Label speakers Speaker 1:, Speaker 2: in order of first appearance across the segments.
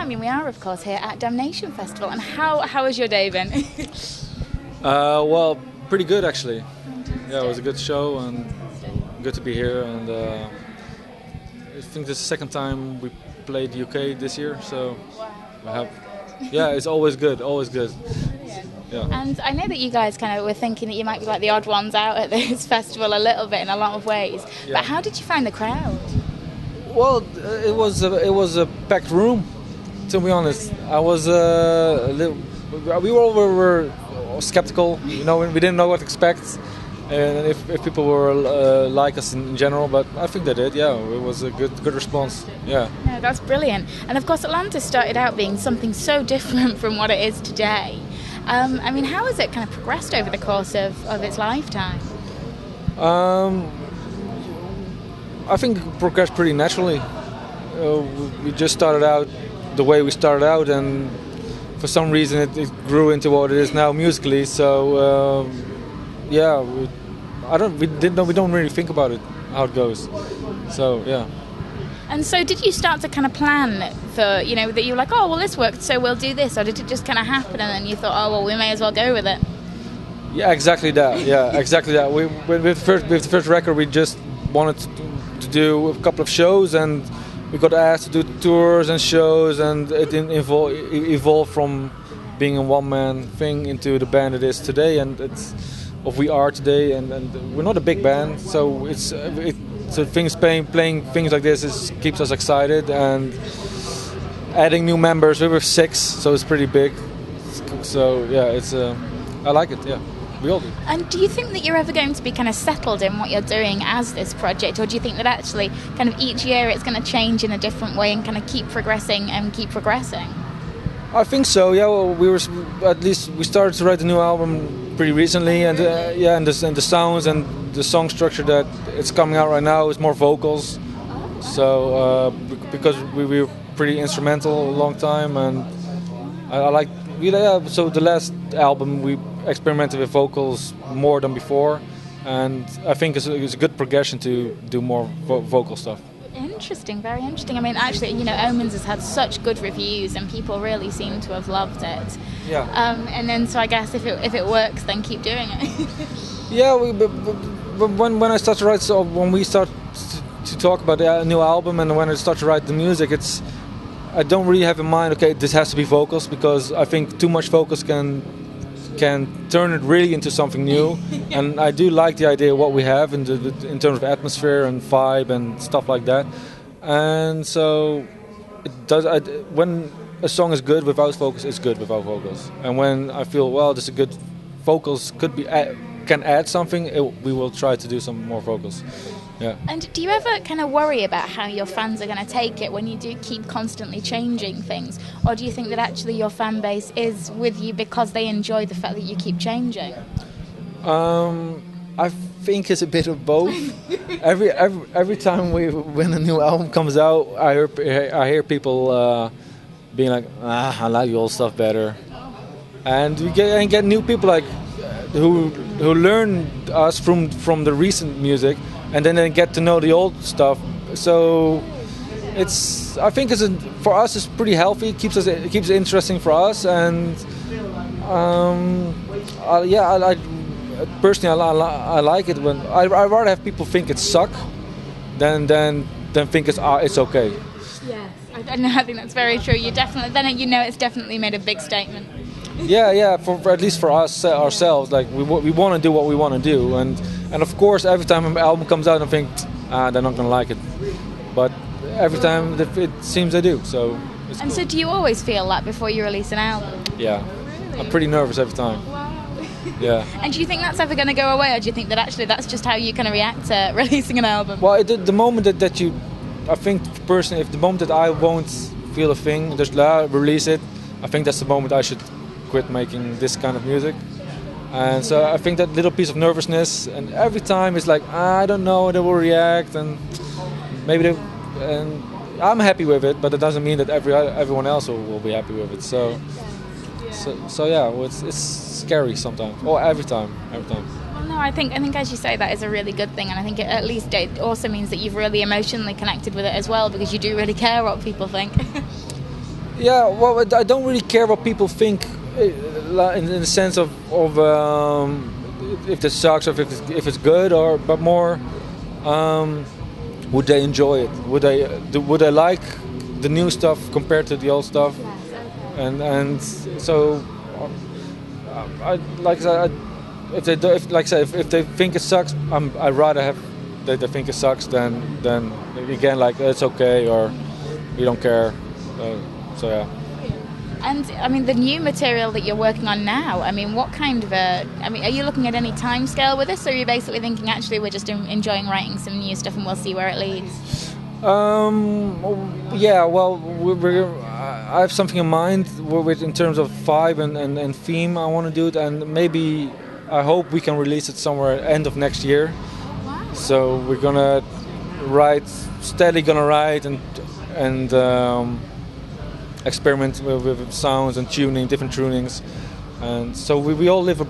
Speaker 1: I mean, we are, of course, here at Damnation Festival. And how has your day been?
Speaker 2: Well, pretty good, actually. Yeah, it was a good show and good to be here. And I think this is the second time we played UK this year, so it's always good, always good. Yeah.
Speaker 1: And I know that you guys kind of were thinking that you might be like the odd ones out at this festival a little bit in a lot of ways. Yeah. But how did you find the crowd?
Speaker 2: Well, it was a packed room. To be honest, I was we were skeptical. You know, we didn't know what to expect, and if people were like us in general. But I think they did. Yeah, it was a good response. Yeah.
Speaker 1: No, that's brilliant. And of course, Atlantis started out being something so different from what it is today. I mean, how has it kind of progressed over the course of its lifetime?
Speaker 2: I think it progressed pretty naturally. We just started out the way we started out, and for some reason it grew into what it is now musically. So we don't really think about it, how it goes. So yeah.
Speaker 1: And so did you start to kind of plan for, you know, that you were like, oh, well, this worked, so we'll do this? Or did it just kind of happen and then you thought, oh, well, we may as well go with it?
Speaker 2: Yeah, exactly that. Yeah, exactly that. With the first record, we just wanted to do a couple of shows, and we got asked to do tours and shows, and it evolved from being a one-man thing into the band it is today, and we are today. And we're not a big band, so So playing things like this keeps us excited, and adding new members. We were 6, so it's pretty big. So yeah, I like it. Yeah, we all do.
Speaker 1: And do you think that you're ever going to be kind of settled in what you're doing as this project, or do you think that actually kind of each year it's going to change in a different way and kind of keep progressing and keep progressing?
Speaker 2: I think so. Yeah, well, we started to write the new album pretty recently, and and the sounds and the song structure that it's coming out right now is more vocals. So because we were pretty instrumental a long time, and I like so the last album we experimented with vocals more than before, and I think it's a good progression to do more vocal stuff.
Speaker 1: Interesting, very interesting. I mean, actually, you know, Omens has had such good reviews, and people really seem to have loved it.
Speaker 2: Yeah.
Speaker 1: And then, so I guess if it works, then keep doing it.
Speaker 2: Yeah. When I start to write, so when we start to talk about the new album, and when I start to write the music, I don't really have in mind, okay, this has to be vocals, because I think too much vocals can turn it really into something new. Yeah. And I do like the idea of what we have in terms of atmosphere and vibe and stuff like that. And so when a song is good without vocals, it's good without vocals. And when I feel, well, this is good, vocals can add something, we will try to do some more vocals. Yeah.
Speaker 1: And do you ever kind of worry about how your fans are going to take it when you do keep constantly changing things? Or do you think that actually your fan base is with you because they enjoy the fact that you keep changing?
Speaker 2: I think it's a bit of both. every time when a new album comes out, I hear people being like, I like your old stuff better. And we get new people like who learn us from the recent music, and then they get to know the old stuff. So I think for us it's pretty healthy. It keeps it interesting for us, and personally I like it when I rather have people think it suck than think it's okay.
Speaker 1: Yes, I think that's very true. It's definitely made a big statement.
Speaker 2: Yeah, for at least for us ourselves, like we want to do what we want to do, and of course every time an album comes out I think they're not going to like it, but every time it seems they do. So it's cool.
Speaker 1: So do you always feel that before you release an album?
Speaker 2: Yeah. Really? I'm pretty nervous every time.
Speaker 1: Wow.
Speaker 2: Yeah.
Speaker 1: And do you think that's ever going to go away, or do you think that actually that's just how you kind of react to releasing an album?
Speaker 2: Well, the moment that you, I think personally, if the moment that I won't feel a thing, just release it, I think that's the moment I should quit making this kind of music. And so I think that little piece of nervousness, and every time it's like, I don't know, they will react, and maybe and I'm happy with it, but it doesn't mean that everyone else will be happy with it. So yeah, it's scary sometimes, or every time.
Speaker 1: Well, no, I think as you say, that is a really good thing, and I think it also means that you've really emotionally connected with it as well, because you do really care what people think.
Speaker 2: Yeah, well, I don't really care what people think, in the sense of if it sucks or if it's good, but more, would they enjoy it? Would they like the new stuff compared to the old stuff?
Speaker 1: Yes, okay.
Speaker 2: And so, I like I said, if they do, if they think it sucks, I'd rather have that they think it sucks than again like it's okay or we don't care. So yeah.
Speaker 1: And I mean, the new material that you're working on now, I mean, what kind of are you looking at any time scale with this, or are you basically thinking, actually, we're just enjoying writing some new stuff and we'll see where it leads?
Speaker 2: Yeah, well, I have something in mind in terms of vibe and theme I want to do it, and maybe I hope we can release it somewhere end of next year.
Speaker 1: Wow.
Speaker 2: So we're gonna steadily write and experiment with sounds and tuning, different tunings, and so we all live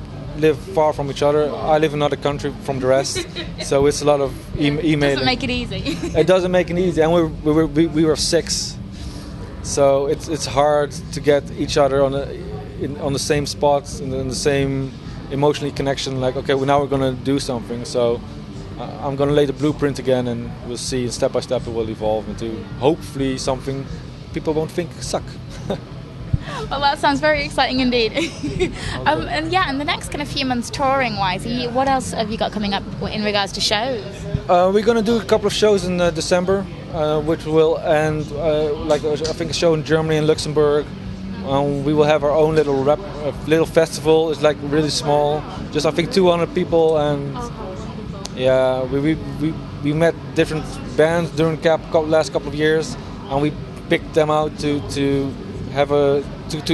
Speaker 2: far from each other. I live in another country from the rest, so it's a lot of emailing.
Speaker 1: Doesn't make it easy.
Speaker 2: It doesn't make it easy, and we were 6, so it's hard to get each other on the same spots and in the same emotional connection. Like, okay, well, now we're gonna do something. So I'm gonna lay the blueprint again, and we'll see. Step by step, it will evolve into hopefully something people won't think suck.
Speaker 1: Well, that sounds very exciting indeed. And the next kind of few months touring wise, what else have you got coming up in regards to shows?
Speaker 2: We're going to do a couple of shows in December, which will end I think a show in Germany and Luxembourg. We will have our own little festival. It's like really small, just I think 200 people, and yeah, we met different bands during the last couple of years, and we picked them out to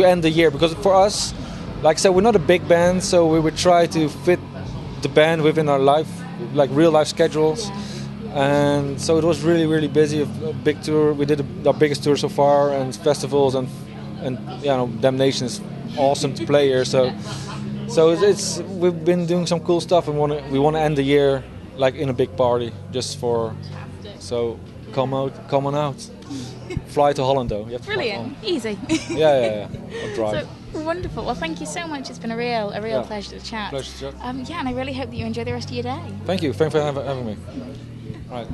Speaker 2: end the year, because for us, like I said, we're not a big band, so we would try to fit the band within our life, like real life schedules. And so it was really, really busy, a big tour. We did our biggest tour so far, and festivals, and Damnation is awesome to play here. So we've been doing some cool stuff, and we want to end the year like in a big party, just for. So come on out. Fly to Holland though. You have to
Speaker 1: Brilliant, easy.
Speaker 2: Yeah. I'll drive.
Speaker 1: So wonderful. Well, thank you so much. It's been a real pleasure to chat.
Speaker 2: Pleasure to chat.
Speaker 1: And I really hope that you enjoy the rest of your day.
Speaker 2: Thank you. Thanks for having me. All right.